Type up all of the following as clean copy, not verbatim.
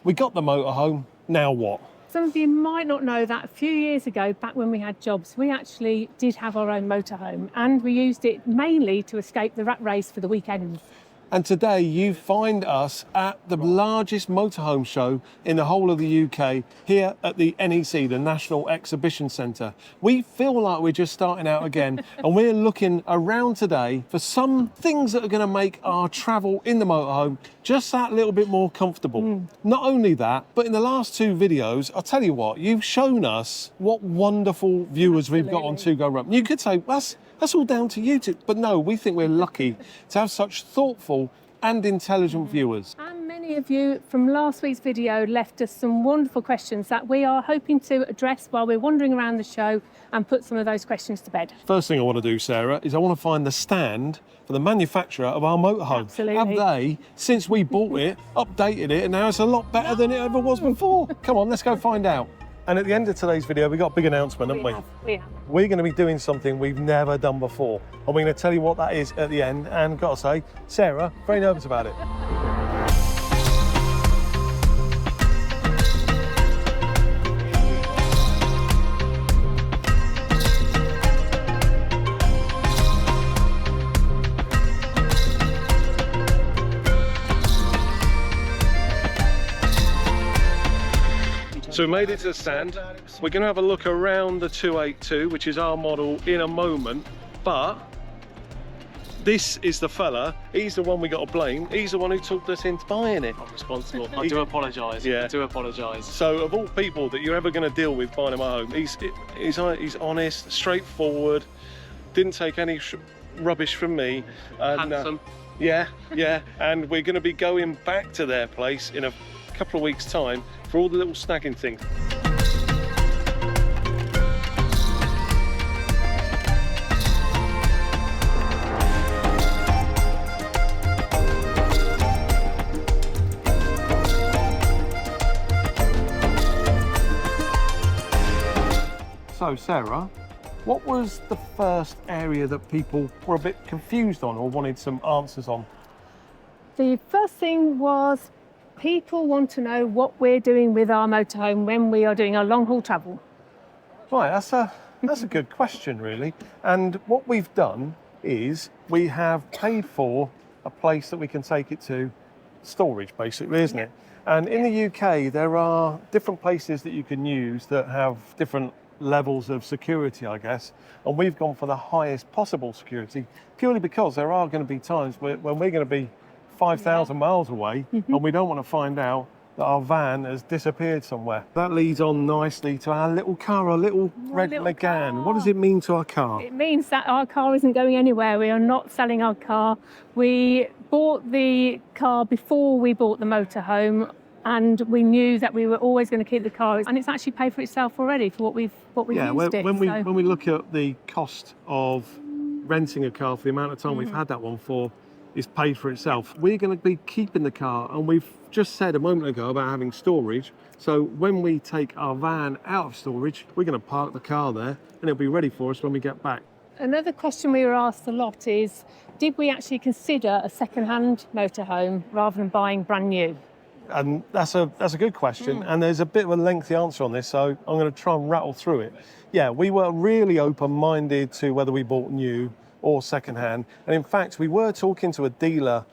we got the motorhome, now what? Some of you might not know that a few years ago, back when we had jobs, we actually did have our own motorhome, and we used it mainly to escape the rat race for the weekends. And today you find us at the largest motorhome show in the whole of the UK, here at the NEC, the National Exhibition Centre. We feel like we're just starting out again, and we're looking around today for some things that are going to make our travel in the motorhome just that little bit more comfortable. Not only that, but in the last two videos, I'll tell you what, you've shown us what wonderful viewers we've got on To Go Run. You could say, that's all down to YouTube. But no, we think we're lucky to have such thoughtful and intelligent viewers. And many of you from last week's video left us some wonderful questions that we are hoping to address while we're wandering around the show and put some of those questions to bed. First thing I want to do, Sarah, is I want to find the stand for the manufacturer of our motorhome. Absolutely. Have they, since we bought it, updated it, and now it's a lot better than it ever was before? Come on, let's go find out. And at the end of today's video, we've got a big announcement, haven't we? We have. We're going to be doing something we've never done before. And we're going to tell you what that is at the end. And got to say, Sarah, very nervous about it. So we made it to the stand. We're going to have a look around the 282, which is our model, in a moment. But this is the fella. He's the one we got to blame. He's the one who talked us into buying it. I'm responsible. I do apologise. Yeah. I do apologise. So of all people that you're ever going to deal with buying a home, he's honest, straightforward, didn't take any rubbish from me. And, Handsome. Yeah. And we're going to be going back to their place in a couple of weeks' time for all the little snagging things. So Sarah, what was the first area that people were a bit confused on or wanted some answers on? The first thing was people want to know what we're doing with our motorhome when we are doing our long haul travel. Right, that's a good question, really. And what we've done is we have paid for a place that we can take it to, storage basically, isn't it? And in the UK, there are different places that you can use that have different levels of security, I guess. And we've gone for the highest possible security, purely because there are going to be times when we're going to be 5,000 miles away and we don't want to find out that our van has disappeared somewhere. That leads on nicely to our little car, our little red Megane. What does it mean to our car? It means that our car isn't going anywhere. We are not selling our car. We bought the car before we bought the motorhome, and we knew that we were always going to keep the car, and it's actually paid for itself already for what we've used it. When we look at the cost of renting a car for the amount of time we've had that one for, is paid for itself. We're going to be keeping the car, and we've just said a moment ago about having storage. So when we take our van out of storage, we're going to park the car there and it'll be ready for us when we get back. Another question we were asked a lot is, did we actually consider a second-hand motorhome rather than buying brand new? And that's a good question, and there's a bit of a lengthy answer on this, so I'm going to try and rattle through it. Yeah, we were really open-minded to whether we bought new or second-hand, and in fact we were talking to a dealer,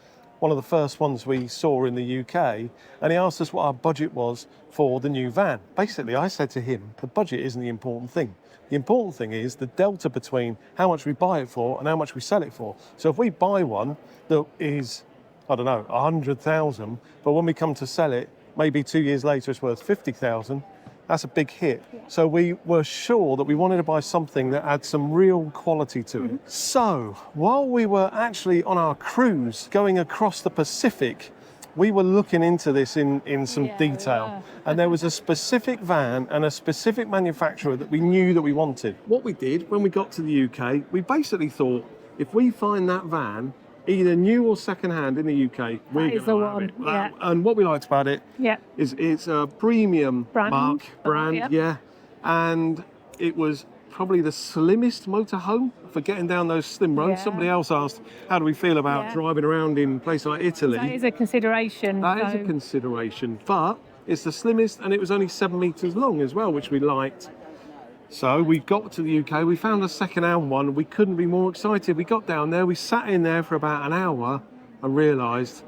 one of the first ones we saw in the UK, and he asked us what our budget was for the new van. Basically, I said to him, the budget isn't the important thing. The important thing is the delta between how much we buy it for and how much we sell it for. So if we buy one that is, I don't know, 100,000, but when we come to sell it, maybe 2 years later it's worth 50,000, that's a big hit. So we were sure that we wanted to buy something that had some real quality to it. So while we were actually on our cruise going across the Pacific, we were looking into this in some detail. And there was a specific van and a specific manufacturer that we knew that we wanted. What we did when we got to the UK, we basically thought, if we find that van, either new or second-hand in the UK, we're going to have it. Yeah. And what we liked about it is it's a premium brand, and it was probably the slimmest motorhome for getting down those slim roads. Somebody else asked, how do we feel about driving around in places like Italy? That is a consideration. That is a consideration, but It's the slimmest, and it was only 7 meters long as well, which we liked. So we got to the UK, we found a second-hand one. We couldn't be more excited. We got down there, we sat in there for about an hour and realised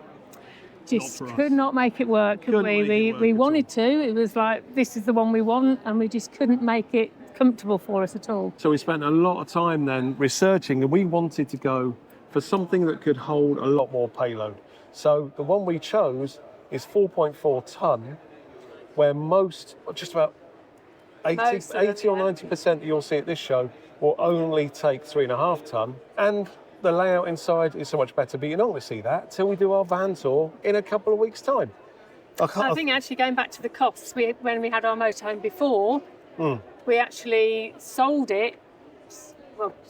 Just could not make it work, could Couldn't we? make it work We at wanted to. It was like, this is the one we want, and we just couldn't make it comfortable for us at all. So we spent a lot of time then researching, and we wanted to go for something that could hold a lot more payload. So the one we chose is 4.4 tonne, where just about 80 or 90% that you'll see at this show will only take 3.5 tonne. And the layout inside is so much better, but you're not going to see that till we do our van tour in a couple of weeks' time. I think actually going back to the costs, when we had our motorhome before, we actually sold it,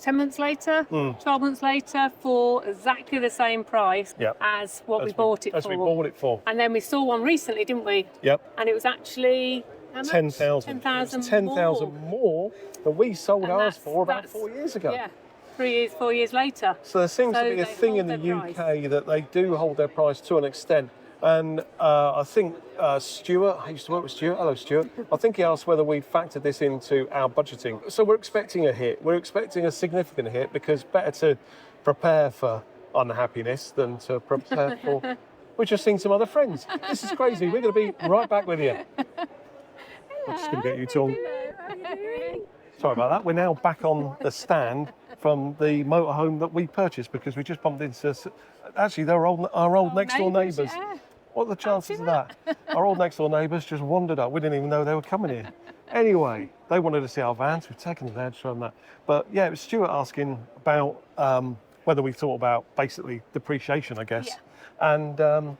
10 months later, 12 months later, for exactly the same price as what we bought it for. As we bought it for. And then we saw one recently, didn't we? Yep. And it was actually, how much? 10,000. 10,000 more than we sold ours for about 4 years ago. Yeah. 4 years later. So there seems to be a thing in the UK that they do hold their price to an extent. And I think Stuart, I used to work with Stuart. Hello, Stuart. I think he asked whether we factored this into our budgeting. So we're expecting a hit. We're expecting a significant hit, because better to prepare for unhappiness than to prepare for... We're just seeing some other friends. This is crazy. We're going to be right back with you. I'm just going to get you two. Sorry about that. We're now back on the stand from the motorhome that we purchased, because we just bumped into... Actually, they're our old next-door neighbours. Yeah. What are the chances of that? Our old next-door neighbours just wandered up. We didn't even know they were coming here. Anyway, they wanted to see our vans. We've taken them there to show them that. But yeah, it was Stuart asking about whether we thought about basically depreciation, I guess. Yeah. And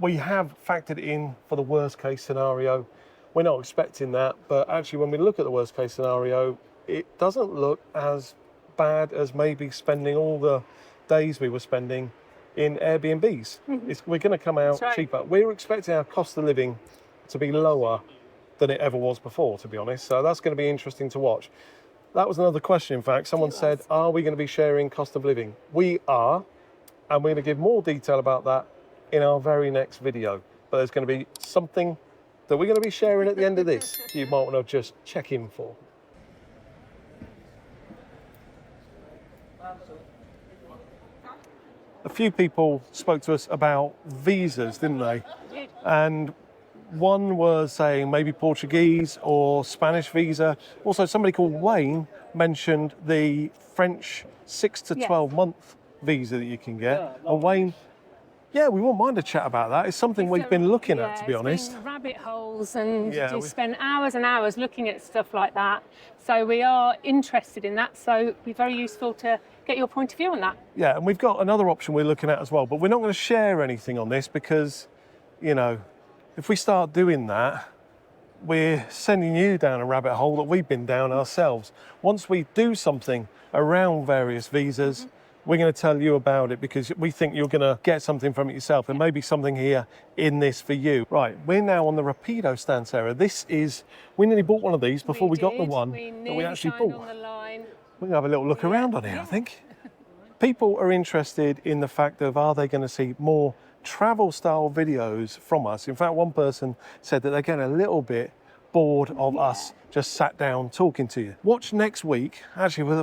we have factored in for the worst-case scenario. We're not expecting that, but actually when we look at the worst-case scenario, it doesn't look as bad as maybe spending all the days we were spending in Airbnbs. We're going to come out cheaper. We're expecting our cost of living to be lower than it ever was before, to be honest. So that's going to be interesting to watch. That was another question, in fact. Someone said, are we going to be sharing cost of living? We are, and we're going to give more detail about that in our very next video. But there's going to be something that we're going to be sharing at the end of this you might want to just check in for. A few people spoke to us about visas, didn't they? And one was saying maybe Portuguese or Spanish visa. Also, somebody called Wayne mentioned the French 6 to 12 month visa that you can get. And Wayne, yeah, we won't mind a chat about that. It's something we've been looking at, to be honest. Rabbit holes, and just spend hours and hours looking at stuff like that. So we are interested in that. So it'd be very useful to get your point of view on that. Yeah, and we've got another option we're looking at as well, but we're not going to share anything on this because, you know, if we start doing that, we're sending you down a rabbit hole that we've been down ourselves. Once we do something around various visas, we're going to tell you about it, because we think you're going to get something from it yourself. There may be something here in this for you. Right, we're now on the Rapido stand, Sarah. This is, we nearly bought one of these before we got the one that we actually bought. We're going to have a little look around on here, I think. People are interested in the fact of, are they going to see more travel style videos from us? In fact, one person said that they're getting a little bit bored of us just sat down talking to you. Watch next week. Actually,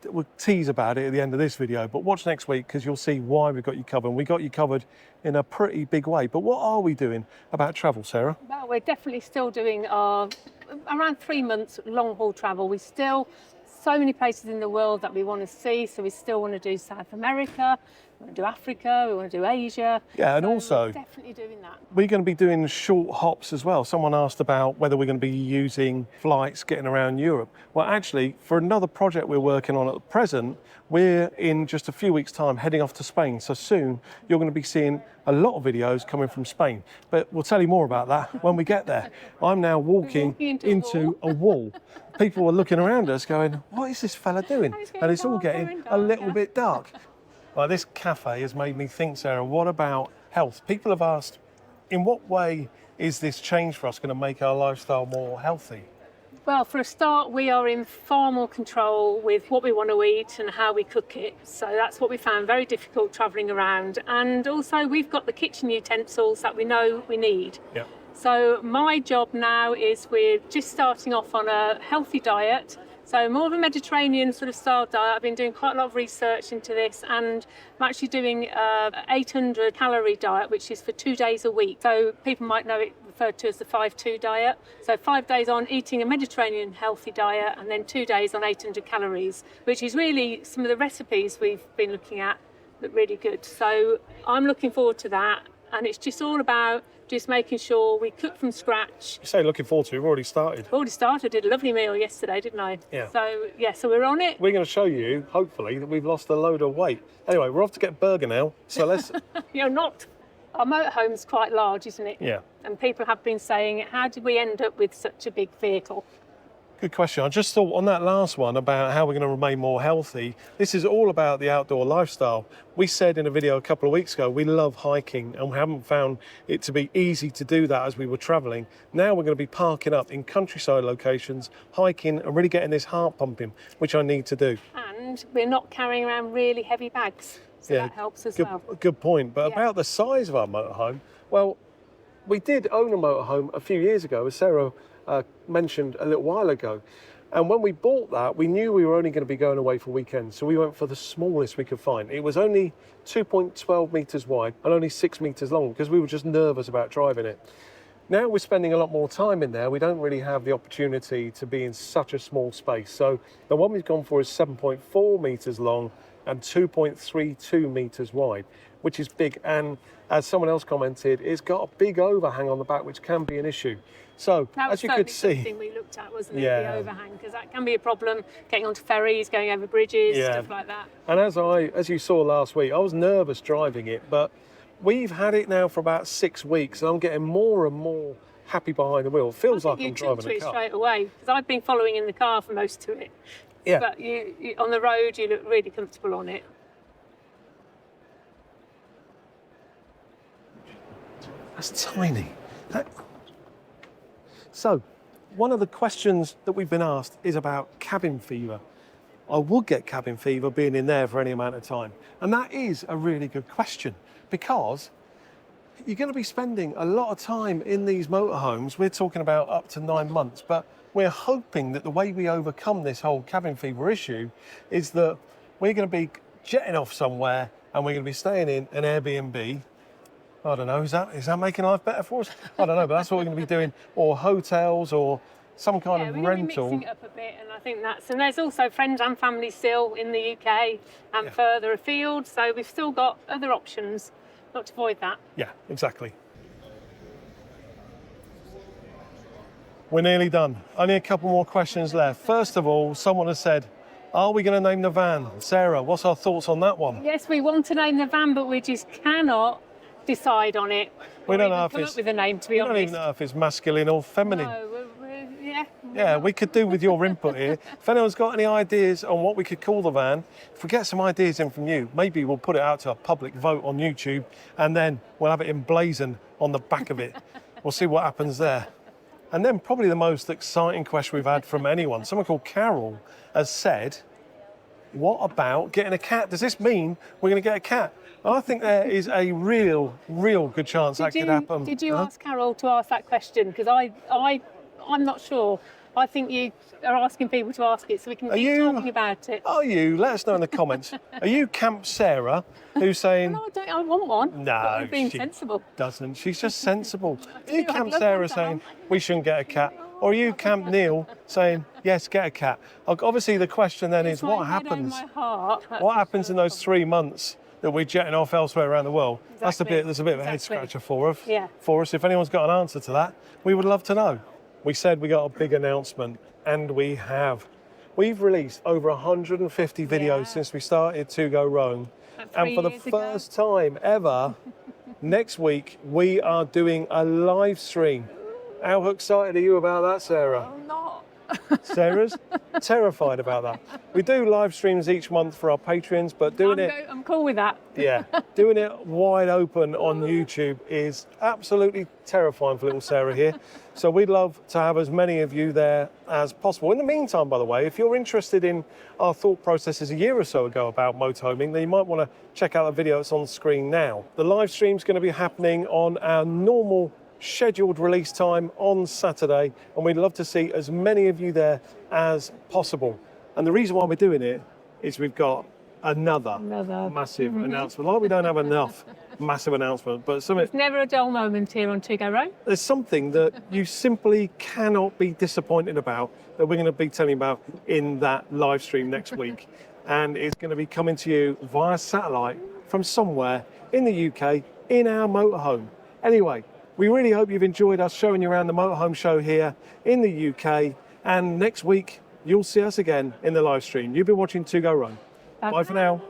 we'll tease about it at the end of this video, but watch next week, because you'll see why we've got you covered. We got you covered in a pretty big way. But what are we doing about travel, Sarah? Well, we're definitely still doing our around 3 months long haul travel. We still so many places in the world that we want to see. So we still want to do South America, we want to do Africa, we want to do Asia. Yeah, and so also we're definitely doing that. We're going to be doing short hops as well. Someone asked about whether we're going to be using flights getting around Europe. Well, actually, for another project we're working on at the present, we're in just a few weeks' time heading off to Spain. So soon you're going to be seeing a lot of videos coming from Spain. But we'll tell you more about that when we get there. I'm now walking into a wall. People are looking around us going, what is this fella doing? And it's all getting a little bit dark. Well, this cafe has made me think, Sarah, what about health? People have asked, in what way is this change for us going to make our lifestyle more healthy? Well, for a start, we are in far more control with what we want to eat and how we cook it. So that's what we found very difficult travelling around. And also, we've got the kitchen utensils that we know we need. Yep. So my job now is we're just starting off on a healthy diet. So more of a Mediterranean sort of style diet. I've been doing quite a lot of research into this, and I'm actually doing a 800 calorie diet, which is for 2 days a week. So people might know it referred to as the 5-2 diet. So 5 days on eating a Mediterranean healthy diet, and then 2 days on 800 calories, which is really some of the recipes we've been looking at look really good. So I'm looking forward to that. And it's just all about just making sure we cook from scratch. You say looking forward to it, we've already started. Already started, did a lovely meal yesterday, didn't I? Yeah. So we're on it. We're going to show you, hopefully, that we've lost a load of weight. Anyway, we're off to get a burger now, so let's... You're not. Our motorhome's quite large, isn't it? Yeah. And people have been saying, how did we end up with such a big vehicle? Good question. I just thought on that last one about how we're going to remain more healthy, this is all about the outdoor lifestyle. We said in a video a couple of weeks ago, we love hiking and we haven't found it to be easy to do that as we were travelling. Now we're going to be parking up in countryside locations, hiking and really getting this heart pumping, which I need to do. And we're not carrying around really heavy bags, so that helps as well. Good point. But about the size of our motorhome, well, we did own a motorhome a few years ago, as Sarah mentioned a little while ago. And when we bought that, we knew we were only going to be going away for weekends. So we went for the smallest we could find. It was only 2.12 metres wide and only 6 metres long because we were just nervous about driving it. Now we're spending a lot more time in there. We don't really have the opportunity to be in such a small space. So the one we've gone for is 7.4 metres long and 2.32 metres wide, which is big. And as someone else commented, it's got a big overhang on the back, which can be an issue. So, as you could see, something we looked at, wasn't it? The overhang, because that can be a problem. Getting onto ferries, going over bridges, stuff like that. And as you saw last week, I was nervous driving it, but we've had it now for about 6 weeks, and I'm getting more and more happy behind the wheel. It feels like I'm driving a car. You took to it straight away, because I've been following in the car for most of it. Yeah. But you on the road, you look really comfortable on it. That's tiny. So, one of the questions that we've been asked is about cabin fever. I would get cabin fever being in there for any amount of time. And that is a really good question because you're going to be spending a lot of time in these motorhomes. We're talking about up to 9 months, but we're hoping that the way we overcome this whole cabin fever issue is that we're going to be jetting off somewhere and we're going to be staying in an Airbnb. I don't know, is that making life better for us? I don't know, but that's what we're going to be doing. Or hotels or some kind of rental. We're going to be mixing it up a bit, and I think and there's also friends and family still in the UK and further afield, so we've still got other options, not to avoid that. Yeah, exactly. We're nearly done. Only a couple more questions left. First of all, someone has said, are we going to name the van? Sarah, what's our thoughts on that one? Yes, we want to name the van, but we just cannot decide on it. We don't know if come up with a name, to be honest. We don't even know if it's masculine or feminine. No, Yeah, we could do with your input here. If anyone's got any ideas on what we could call the van, if we get some ideas in from you, maybe we'll put it out to a public vote on YouTube and then we'll have it emblazoned on the back of it. We'll see what happens there. And then probably the most exciting question we've had from anyone, someone called Carol has said, what about getting a cat? Does this mean we're going to get a cat? And I think there is a real good chance that could happen. Did you ask Carol to ask that question? Because I'm not sure. I think you are asking people to ask it so we can keep talking about it. Are you? Let us know in the comments. Are you Camp Sarah who's saying... No, I want one. No, being she sensible. doesn't. She's just sensible. Are you Camp Sarah saying we shouldn't get a cat? Or are you Camp Neil saying, yes, get a cat? Obviously, the question then is what happens? What happens in those 3 months that we're jetting off elsewhere around the world? Exactly. That's a bit of a head scratcher for us. If anyone's got an answer to that, we would love to know. We said we got a big announcement, and we have. We've released over 150 videos since we started To Go Rome. And for the first time ever, next week, we are doing a live stream. How excited are you about that, Sarah? I'm not. Sarah's terrified about that. We do live streams each month for our patrons, but I'm cool with that. Yeah, doing it wide open on YouTube is absolutely terrifying for little Sarah here. So we'd love to have as many of you there as possible. In the meantime, by the way, if you're interested in our thought processes a year or so ago about motorhoming, then you might want to check out the video that's on the screen now. The live stream's going to be happening on our normal scheduled release time on Saturday, and we'd love to see as many of you there as possible. And the reason why we're doing it is we've got another massive announcement. Like we don't have enough massive announcement, but something. It's never a dull moment here on To Go Roam. There's something that you simply cannot be disappointed about that we're going to be telling you about in that live stream next week. And it's going to be coming to you via satellite from somewhere in the UK in our motorhome. Anyway, we really hope you've enjoyed us showing you around the Motorhome show here in the UK. And next week, you'll see us again in the live stream. You've been watching To Go Roam. Bye for now.